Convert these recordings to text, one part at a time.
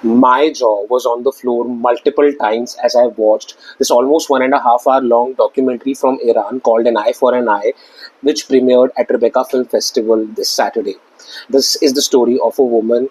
My jaw was on the floor multiple times as I watched this almost 1.5 hour long documentary from Iran called An Eye for an Eye, which premiered at Tribeca Film Festival this Saturday. This is the story of a woman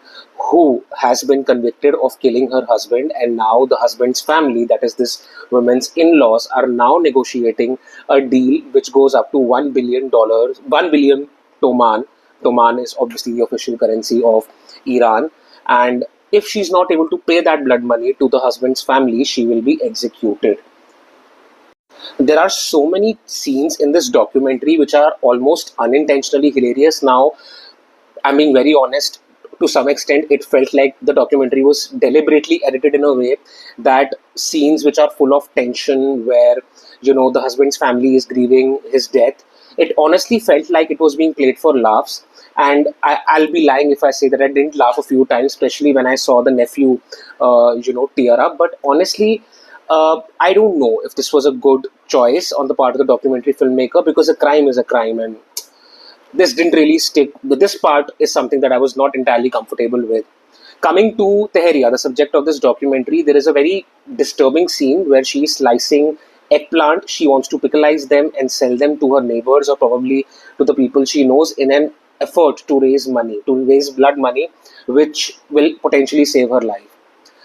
who has been convicted of killing her husband, and now the husband's family, that is, this woman's in laws, are now negotiating a deal which goes up to $1 billion, 1 billion Toman. Toman is obviously the official currency of Iran, and if she's not able to pay that blood money to the husband's family, she will be executed. There are so many scenes in this documentary which are almost unintentionally hilarious. Now, I'm being very honest, to some extent, it felt like the documentary was deliberately edited in a way that scenes which are full of tension, where, the husband's family is grieving his death, it honestly felt like it was being played for laughs. And I'll be lying if I say that I didn't laugh a few times, especially when I saw the nephew, tear up. But honestly, I don't know if this was a good choice on the part of the documentary filmmaker, because a crime is a crime, and this didn't really stick. But this part is something that I was not entirely comfortable with. Coming to Teheria, the subject of this documentary, there is a very disturbing scene where she is slicing eggplant. She wants to pickleize them and sell them to her neighbors, or probably to the people she knows, in an effort to raise money, to raise blood money, which will potentially save her life.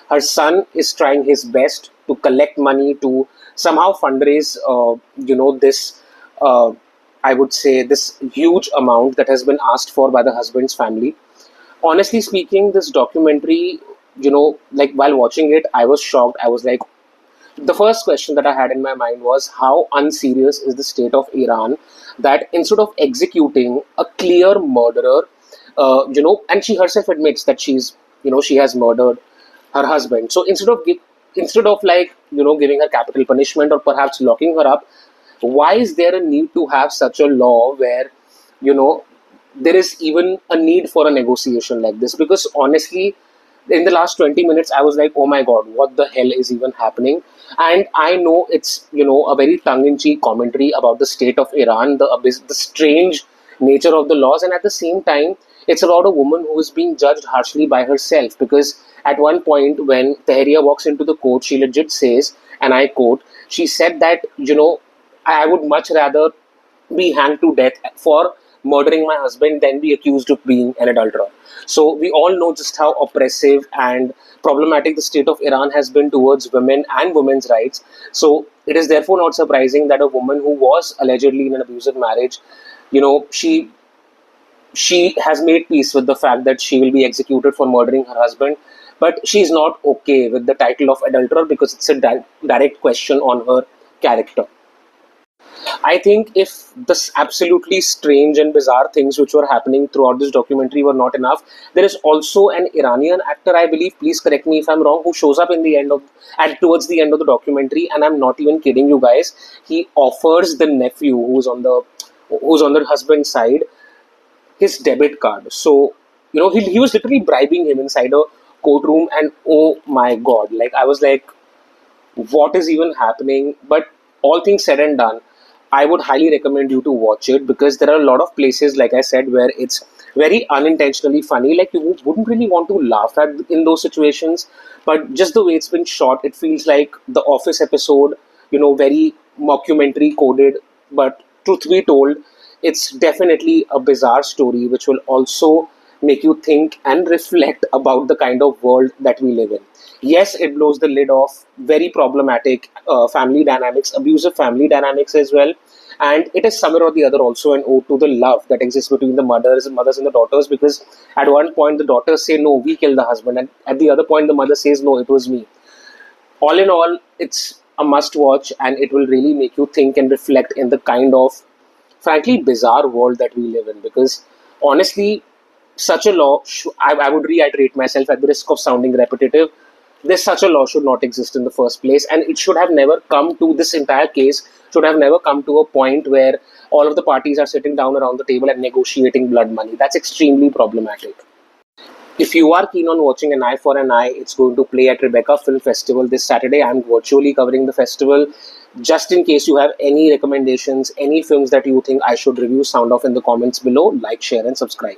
Her son is trying his best to collect money to somehow fundraise, this, I would say, this huge amount that has been asked for by the husband's family. Honestly speaking, this documentary, like while watching it, I was shocked. I was like, the first question that I had in my mind was, how unserious is the state of Iran that instead of executing a clear murderer, and she herself admits that she has murdered her husband. So instead of, like, giving her capital punishment or perhaps locking her up, why is there a need to have such a law where, you know there is even a need for a negotiation like this? Because honestly, in the last 20 minutes, I was like, oh my god, what the hell is even happening? And I know it's, a very tongue-in-cheek commentary about the state of Iran, the strange nature of the laws, and at the same time, it's about a woman who is being judged harshly by herself. Because at one point, when Tahria walks into the court, she legit says, and I quote, she said that, I would much rather be hanged to death for murdering my husband than be accused of being an adulterer. So we all know just how oppressive and problematic the state of Iran has been towards women and women's rights. So it is therefore not surprising that a woman who was allegedly in an abusive marriage, you know, she has made peace with the fact that she will be executed for murdering her husband, but she's not okay with the title of adulterer because it's a direct question on her character. I think if this absolutely strange and bizarre things which were happening throughout this documentary were not enough, there is also an Iranian actor, I believe, please correct me if I'm wrong, who shows up in the end of at towards the end of the documentary, and I'm not even kidding you guys. He offers the nephew who's on the husband's side his debit card. So, he was literally bribing him inside a courtroom, and oh my god, like I was like, what is even happening? But all things said and done, I would highly recommend you to watch it, because there are a lot of places, like I said, where it's very unintentionally funny. Like, you wouldn't really want to laugh at in those situations, but just the way it's been shot, it feels like the Office episode, very mockumentary coded. But truth be told, it's definitely a bizarre story which will also make you think and reflect about the kind of world that we live in. Yes, it blows the lid off very problematic family dynamics, abusive family dynamics as well. And it is somewhere or the other also an ode to the love that exists between the mothers and the daughters, because at one point the daughters say, no, we killed the husband. And at the other point, the mother says, no, it was me. All in all, it's a must watch, and it will really make you think and reflect in the kind of frankly bizarre world that we live in. Because honestly, such a law, I would reiterate myself at the risk of sounding repetitive, this such a law should not exist in the first place, and it should have never come to this entire case, should have never come to a point where all of the parties are sitting down around the table and negotiating blood money. That's extremely problematic. If you are keen on watching An Eye for an Eye, it's going to play at Tribeca Film Festival this Saturday. I'm virtually covering the festival. Just in case you have any recommendations, any films that you think I should review, sound off in the comments below. Like, share, and subscribe.